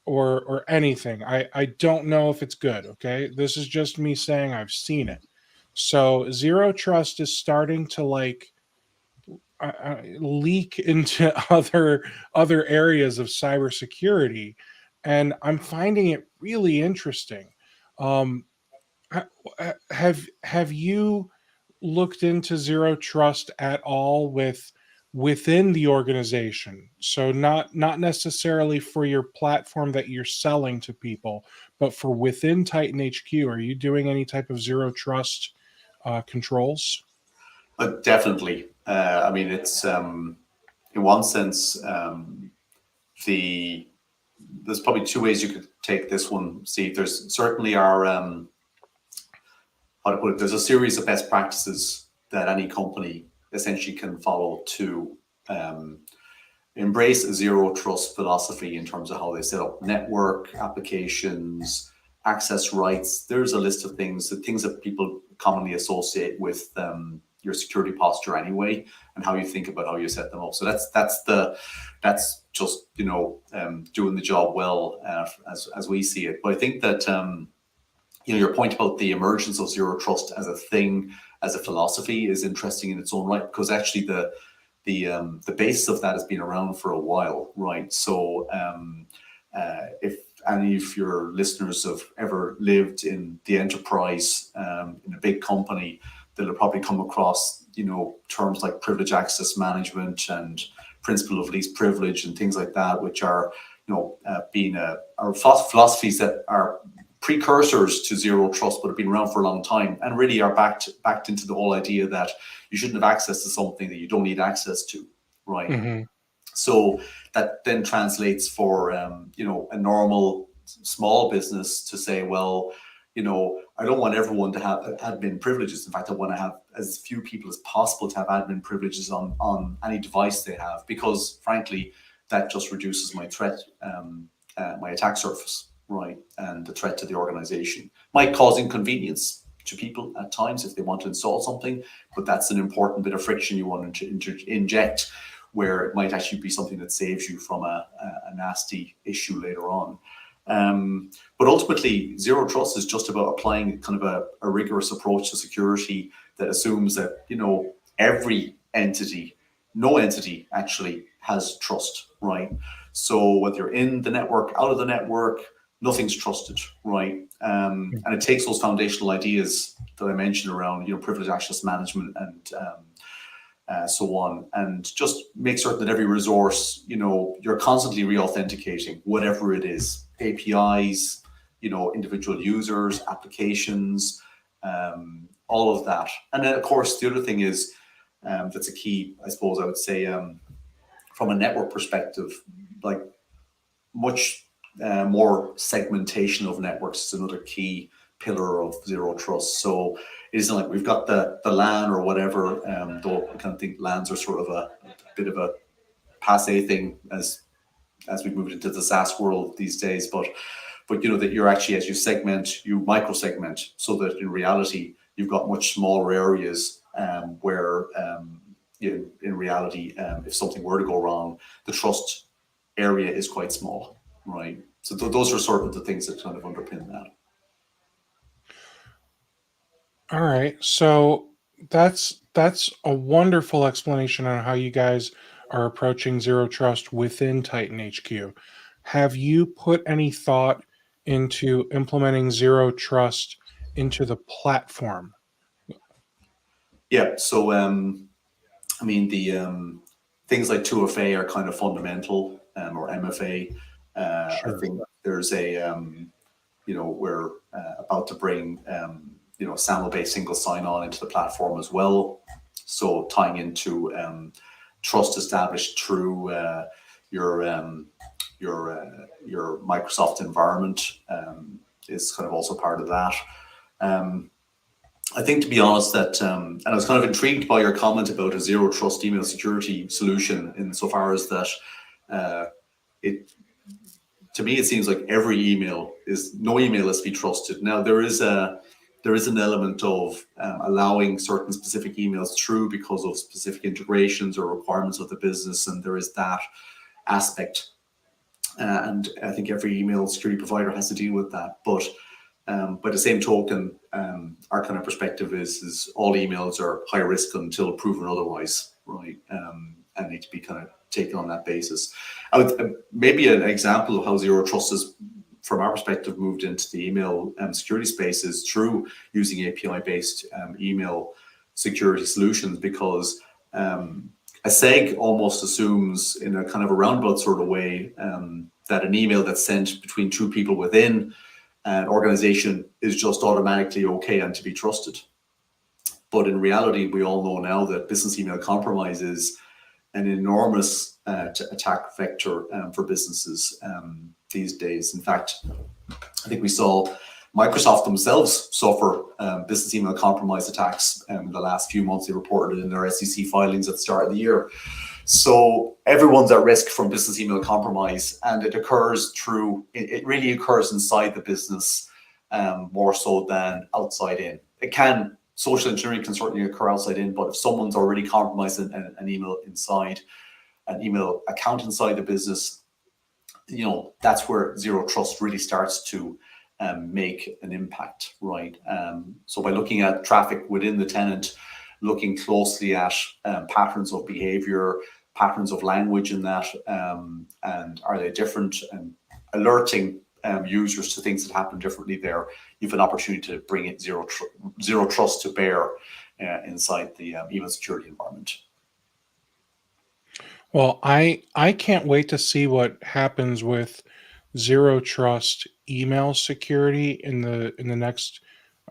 Speaker 1: or anything. I don't know if it's good. Okay, this is just me saying I've seen it. So zero trust is starting to like leak into other areas of cybersecurity, and I'm finding it really interesting. Um, have you looked into zero trust at all within the organization? So not necessarily for your platform that you're selling to people, but for within TitanHQ, are you doing any type of zero trust controls?
Speaker 2: Definitely. I mean, it's in one sense the there's probably two ways you could take this one, Steve. There's certainly our how to put it. There's a series of best practices that any company essentially can follow to embrace a zero trust philosophy in terms of how they set up network applications, access rights. There's a list of things, the things that people commonly associate with your security posture anyway, and how you think about how you set them up. So that's just doing the job well as we see it. But I think that your point about the emergence of zero trust as a thing, as a philosophy, is interesting in its own right, because actually the basis of that has been around for a while, right? So if any of your listeners have ever lived in the enterprise in a big company, they'll have probably come across terms like privilege access management and principle of least privilege and things like that, which are are philosophies that are precursors to zero trust, but have been around for a long time, and really are backed into the whole idea that you shouldn't have access to something that you don't need access to, right?
Speaker 1: Mm-hmm.
Speaker 2: So that then translates for a normal small business to say, well, I don't want everyone to have admin privileges. In fact, I want to have as few people as possible to have admin privileges on any device they have, because frankly, that just reduces my threat, my attack surface, right? And the threat to the organization. Might cause inconvenience to people at times if they want to install something, but that's an important bit of friction you want to inject, where it might actually be something that saves you from a nasty issue later on. But ultimately, zero trust is just about applying kind of a rigorous approach to security that assumes that every entity, no entity actually has trust, right? So whether you're in the network, out of the network, nothing's trusted, right? And it takes those foundational ideas that I mentioned around privilege access management and so on, and just make certain that every resource, you're constantly re-authenticating whatever it is, APIs, individual users, applications, all of that. And then of course the other thing is that's a key, I suppose I would say, from a network perspective, like much more segmentation of networks is another key pillar of zero trust. So it isn't like we've got the LAN or whatever, though I kind of think LANs are sort of a bit of a passe thing as we've moved into the SaaS world these days. But that you're actually, as you segment, you micro segment, so that in reality you've got much smaller areas where in reality, if something were to go wrong, the trust area is quite small, right? So those are sort of the things that kind of underpin that.
Speaker 1: All right. So that's a wonderful explanation on how you guys are approaching zero trust within TitanHQ. Have you put any thought into implementing zero trust into the platform?
Speaker 2: Yeah. So I mean, the things like 2FA are kind of fundamental, or MFA. I
Speaker 1: Sure.
Speaker 2: think there's we're about to bring SAML-based single sign-on into the platform as well. So tying into trust established through your Microsoft environment is kind of also part of that. I think, to be honest, that and I was kind of intrigued by your comment about a zero trust email security solution, insofar as that to me it seems like no email is to be trusted. Now there is an element of allowing certain specific emails through because of specific integrations or requirements of the business, and there is that aspect. And I think every email security provider has to deal with that. But by the same token, our kind of perspective is all emails are high risk until proven otherwise, right? And need to be kind of taken on that basis. I would maybe an example of how zero trust is, from our perspective, moved into the email security space is through using API-based email security solutions, because a seg almost assumes, in a kind of a roundabout sort of way, that an email that's sent between two people within an organization is just automatically okay and to be trusted. But in reality, we all know now that business email compromises an enormous attack vector for businesses these days. In fact, I think we saw Microsoft themselves suffer business email compromise attacks in the last few months. They reported in their SEC filings at the start of the year. So everyone's at risk from business email compromise, and it occurs it really occurs inside the business more so than outside in. Social engineering can certainly occur outside in, but if someone's already compromised an email account inside the business, that's where zero trust really starts to make an impact, right? So by looking at traffic within the tenant, looking closely at patterns of behavior, patterns of language in that, and are they different, and alerting users to things that happen differently there, you have an opportunity to bring it zero trust to bear inside the email security environment.
Speaker 1: Well, I can't wait to see what happens with zero trust email security in the next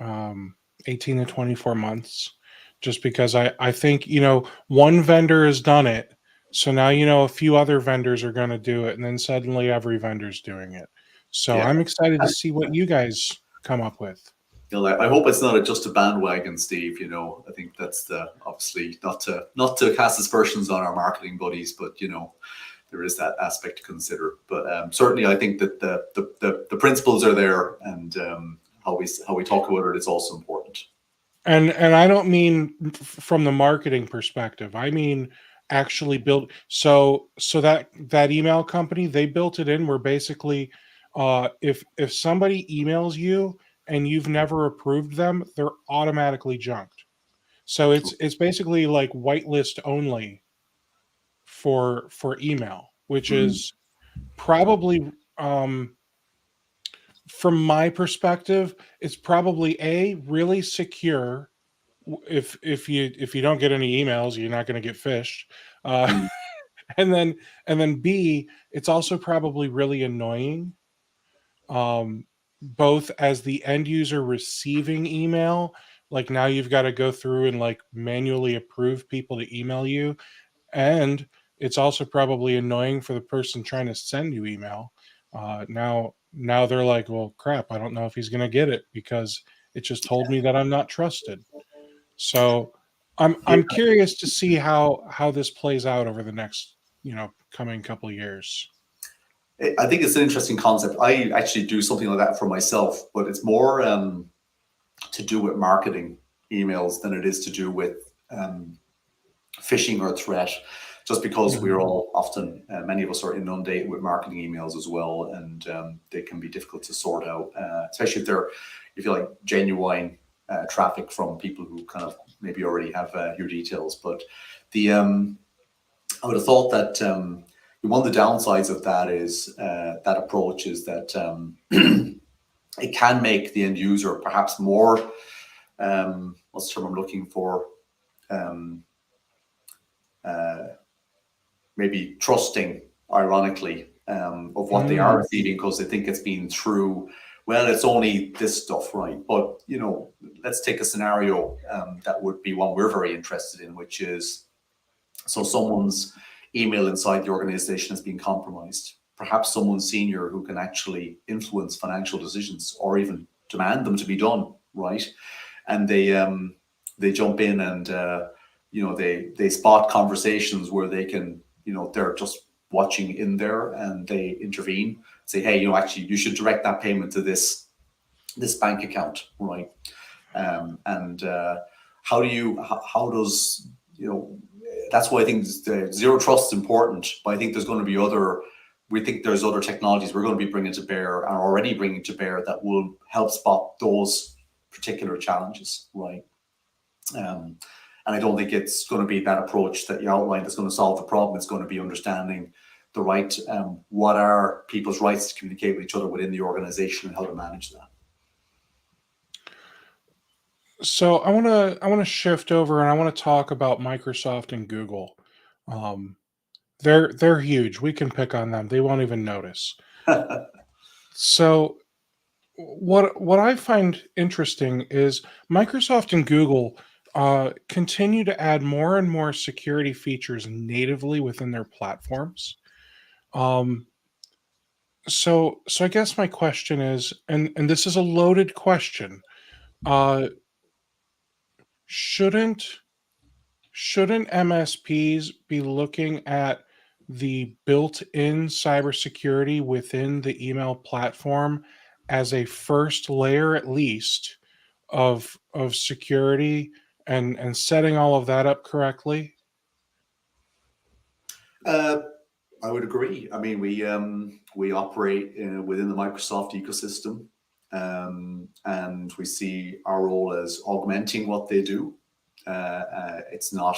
Speaker 1: 18 to 24 months. Just because I think, one vendor has done it. So now, a few other vendors are going to do it, and then suddenly every vendor's doing it. So
Speaker 2: Yeah.
Speaker 1: I'm excited to see what you guys come up with.
Speaker 2: I hope it's not just a bandwagon, Steve. I think that's obviously not to cast aspersions on our marketing buddies, but there is that aspect to consider. But certainly, I think that the principles are there, and how we talk about it is also important.
Speaker 1: And I don't mean from the marketing perspective. I mean actually build. So that email company, they built it in where basically, if somebody emails you and you've never approved them, they're automatically junked. So it's basically like whitelist only for email, which is probably, from my perspective, it's probably really secure. If you don't get any emails, you're not going to get phished.
Speaker 2: Mm.
Speaker 1: And then B, it's also probably really annoying, both as the end user receiving email, like now you've got to go through and like manually approve people to email you, and it's also probably annoying for the person trying to send you email. Now they're like, well, crap, I don't know if he's going to get it because it just told me that I'm not trusted. So I'm curious to see how this plays out over the next coming couple of years.
Speaker 2: I think it's an interesting concept. I actually do something like that for myself, but it's more to do with marketing emails than it is to do with phishing or threat. Just because we're all often, many of us are inundated with marketing emails as well, and they can be difficult to sort out, especially if you like genuine traffic from people who kind of maybe already have your details. But I would have thought that one of the downsides of that is that approach is that it can make the end user perhaps more, what's the term I'm looking for, maybe trusting, ironically, of what they are receiving, because they think it's been through, well, it's only this stuff, right? But let's take a scenario that would be one we're very interested in, which is, so someone's email inside the organization has been compromised. Perhaps someone senior who can actually influence financial decisions or even demand them to be done, right? And they jump in and they spot conversations where they can, they're just watching in there, and they intervene, say, hey, actually you should direct that payment to this bank account, right? And how does that's why I think the zero trust is important. But I think there's going to be other technologies we're going to be bringing to bear, and already bringing to bear, that will help spot those particular challenges, right? And I don't think it's going to be that approach that you outlined that's going to solve the problem. It's going to be understanding the right, what are people's rights to communicate with each other within the organization, and how to manage that.
Speaker 1: So I want to shift over, and I want to talk about Microsoft and Google. They're huge. We can pick on them. They won't even notice. So what I find interesting is Microsoft and Google continue to add more and more security features natively within their platforms. Um, so I guess my question is, and this is a loaded question, uh, shouldn't shouldn't MSPs be looking at the built-in cybersecurity within the email platform as a first layer, at least, of security, and setting all of that up correctly?
Speaker 2: Uh, I would agree. I mean, we operate within the Microsoft ecosystem, and we see our role as augmenting what they do. It's not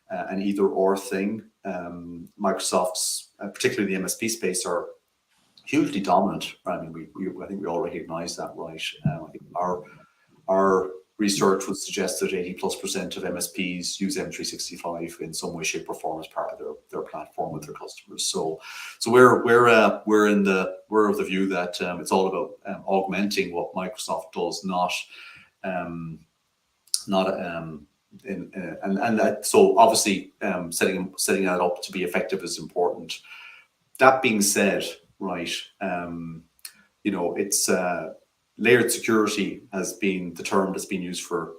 Speaker 2: an either or thing. Microsoft's, particularly the MSP space, are hugely dominant. I mean, I think we all recognize that, right? I think our research would suggest that 80+% of MSPs use M365 in some way, shape, or form as part of their platform with their customers. So we're of the view that it's all about augmenting what Microsoft does, and that, so obviously setting that up to be effective is important. That being said, right, it's layered security has been the term that's been used for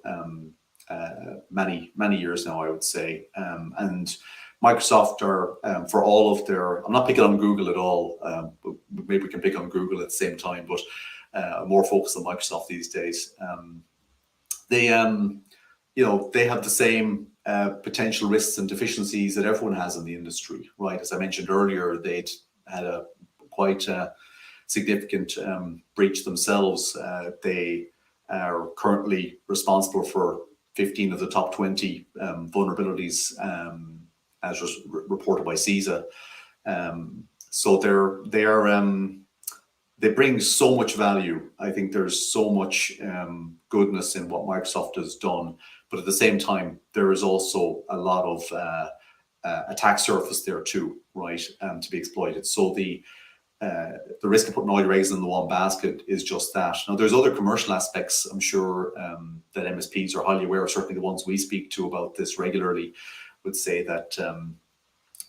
Speaker 2: many years now, I would say, and Microsoft are for all of their. I'm not picking on Google at all. But maybe we can pick on Google at the same time, but more focused on Microsoft these days. They they have the same potential risks and deficiencies that everyone has in the industry, right? As I mentioned earlier, they'd had a quite significant breach themselves. They are currently responsible for 15 of the top 20 vulnerabilities, as was reported by CISA. So they bring so much value. I think there's so much goodness in what Microsoft has done, but at the same time, there is also a lot of attack surface there too, right, to be exploited. So the risk of putting all your eggs in the one basket is just that. Now, there's other commercial aspects, I'm sure, that MSPs are highly aware of. Certainly the ones we speak to about this regularly would say that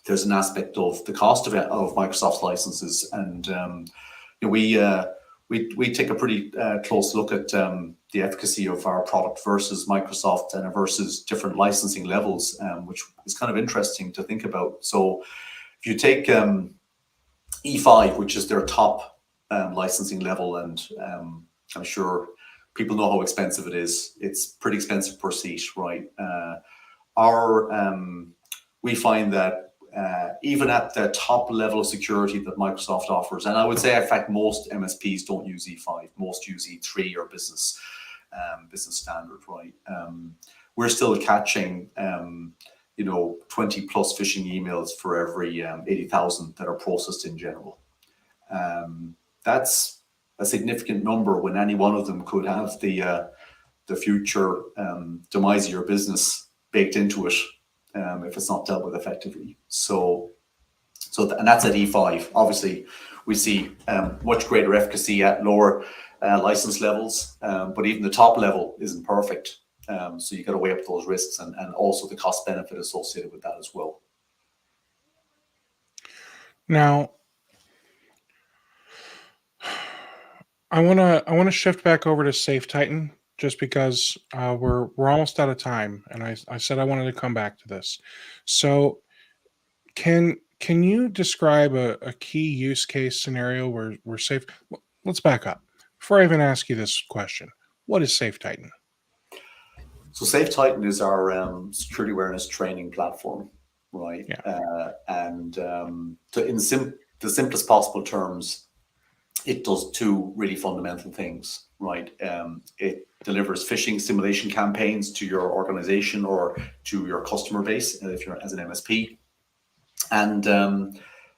Speaker 2: there's an aspect of the cost of Microsoft's licenses, and we take a pretty close look at the efficacy of our product versus Microsoft and versus different licensing levels, which is kind of interesting to think about. So if you take E5, which is their top licensing level, and I'm sure people know how expensive it is. It's pretty expensive per seat, right? We find that even at the top level of security that Microsoft offers, and I would say, in fact, most MSPs don't use E5. Most use E3 or business standard, right? We're still catching 20 plus phishing emails for every 80,000 that are processed in general. That's a significant number when any one of them could have the future demise of your business baked into it, if it's not dealt with effectively. And that's at E5. Obviously, we see much greater efficacy at lower license levels, but even the top level isn't perfect. So you got to weigh up those risks and also the cost benefit associated with that as well.
Speaker 1: Now, I wanna shift back over to Safe Titan just because we're almost out of time, and I said I wanted to come back to this. So can you describe a key use case scenario where we're safe? Let's back up before I even ask you this question. What is Safe Titan?
Speaker 2: So Safe Titan is our security awareness training platform, right?
Speaker 1: Yeah.
Speaker 2: In the simplest possible terms, it does two really fundamental things, right? It delivers phishing simulation campaigns to your organization or to your customer base, if you're as an MSP. And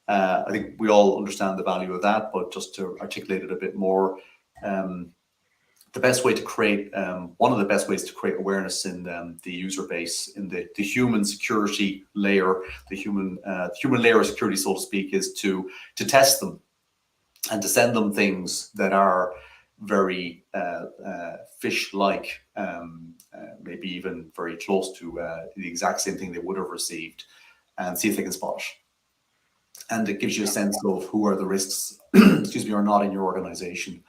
Speaker 2: I think we all understand the value of that, but just to articulate it a bit more, the best way to create, one of the best ways to create awareness in the user base, in the human security layer, the human layer of security, so to speak, is to test them and to send them things that are very fish-like, maybe even very close to the exact same thing they would have received, and see if they can spot it. And it gives you a sense of who are the risks, excuse me, are not in your organization.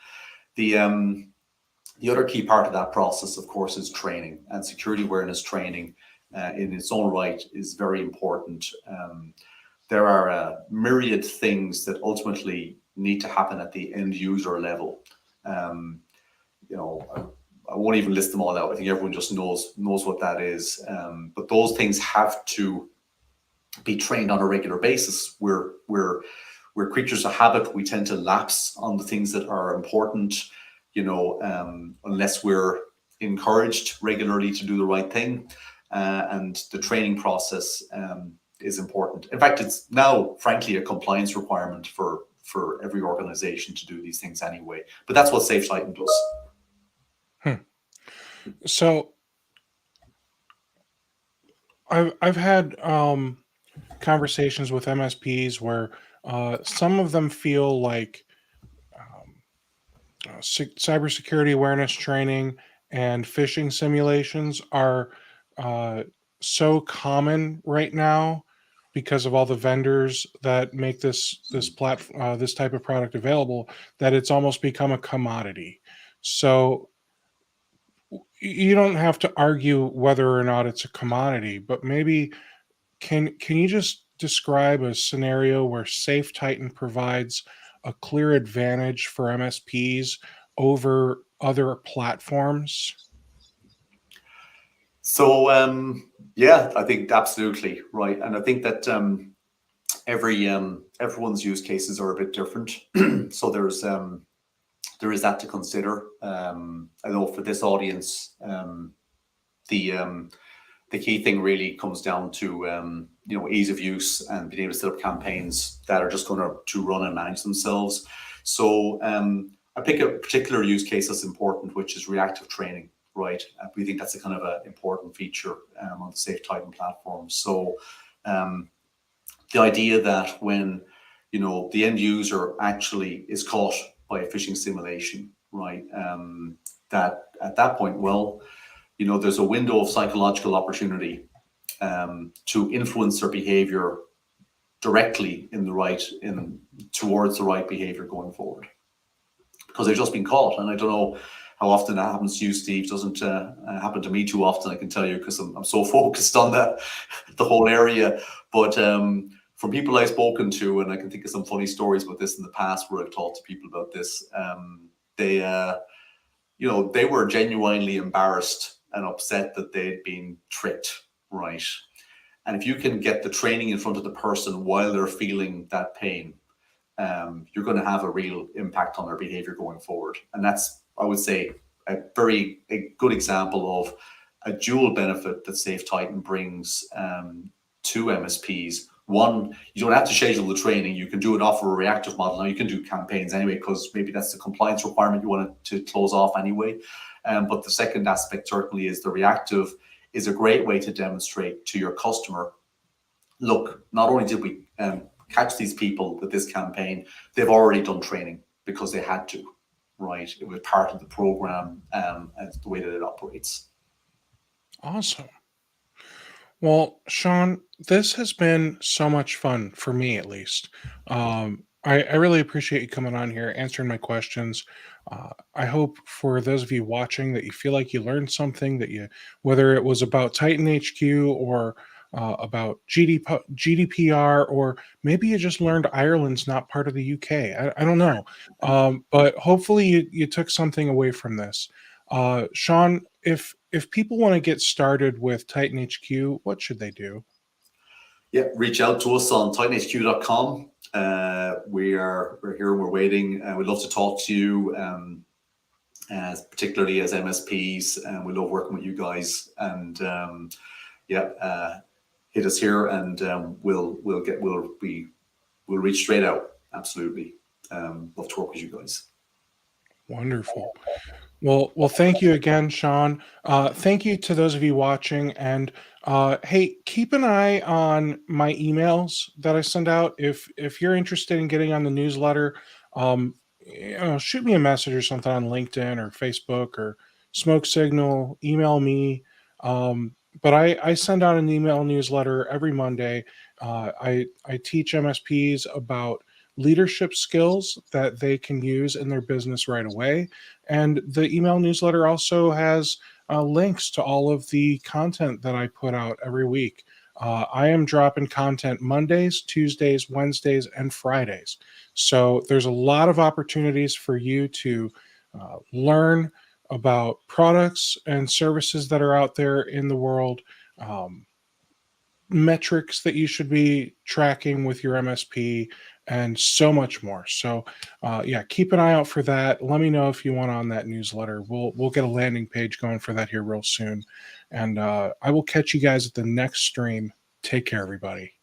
Speaker 2: The other key part of that process, of course, is training, and security awareness training in its own right is very important. There are a myriad things that ultimately need to happen at the end user level. I won't even list them all out. I think everyone just knows what that is. But those things have to be trained on a regular basis. We're creatures of habit. We tend to lapse on the things that are important, unless we're encouraged regularly to do the right thing. And the training process is important. In fact, it's now, frankly, a compliance requirement for every organization to do these things anyway. But that's what Safe Titan does.
Speaker 1: So I've had conversations with MSPs where some of them feel like cybersecurity awareness training and phishing simulations are so common right now because of all the vendors that make this type of product available, that it's almost become a commodity. So you don't have to argue whether or not it's a commodity, but maybe can you just describe a scenario where Safe Titan provides a clear advantage for MSPs over other platforms?
Speaker 2: So yeah, I think absolutely right, and I think that everyone's use cases are a bit different. So there is that to consider. I know for this audience, the key thing really comes down to ease of use and being able to set up campaigns that are just going to run and manage themselves. So I pick a particular use case that's important, which is reactive training. Right, we think that's a kind of an important feature on the Safe Titan platform. So the idea that when the end user actually is caught by a phishing simulation, right, that at that point, well, there's a window of psychological opportunity to influence their behavior directly towards the right behavior going forward, because they've just been caught. And I don't know how often that happens to you, Steve. Doesn't happen to me too often, I can tell you, because I'm so focused on the whole area. But from people I've spoken to, and I can think of some funny stories about this in the past where I've talked to people about this, they were genuinely embarrassed and upset that they'd been tricked, right? And if you can get the training in front of the person while they're feeling that pain, you're going to have a real impact on their behavior going forward. And that's, I would say, a good example of a dual benefit that Safe Titan brings to MSPs. One, you don't have to schedule the training. You can do it off of a reactive model. Now you can do campaigns anyway, because maybe that's the compliance requirement you want to close off anyway. But the second aspect certainly is the reactive is a great way to demonstrate to your customer, look, not only did we catch these people with this campaign, they've already done training because they had to, right? It was part of the program and the way that it operates.
Speaker 1: Awesome. Well, Sean, this has been so much fun for me, at least. I really appreciate you coming on here, answering my questions. I hope for those of you watching that you feel like you learned something, whether it was about TitanHQ or about GDPR, or maybe you just learned Ireland's not part of the UK. I don't know. But hopefully you took something away from this. Sean, if people want to get started with TitanHQ, what should they do?
Speaker 2: Yeah, reach out to us on titanhq.com. We're here, we're waiting. We'd love to talk to you, particularly as MSPs, and we love working with you guys. And hit us here, and we'll reach straight out. Absolutely, love to work with you guys.
Speaker 1: Wonderful. Well, thank you again, Sean. Thank you to those of you watching, and hey, keep an eye on my emails that I send out. If you're interested in getting on the newsletter, shoot me a message or something on LinkedIn or Facebook or Smoke Signal, email me. But I send out an email newsletter every Monday. I teach MSPs about leadership skills that they can use in their business right away. And the email newsletter also has links to all of the content that I put out every week. I am dropping content Mondays, Tuesdays, Wednesdays, and Fridays. So there's a lot of opportunities for you to learn about products and services that are out there in the world, um, metrics that you should be tracking with your MSP, and so much more. So, yeah, keep an eye out for that. Let me know if you want on that newsletter. We'll get a landing page going for that here real soon, and I will catch you guys at the next stream. Take care, everybody.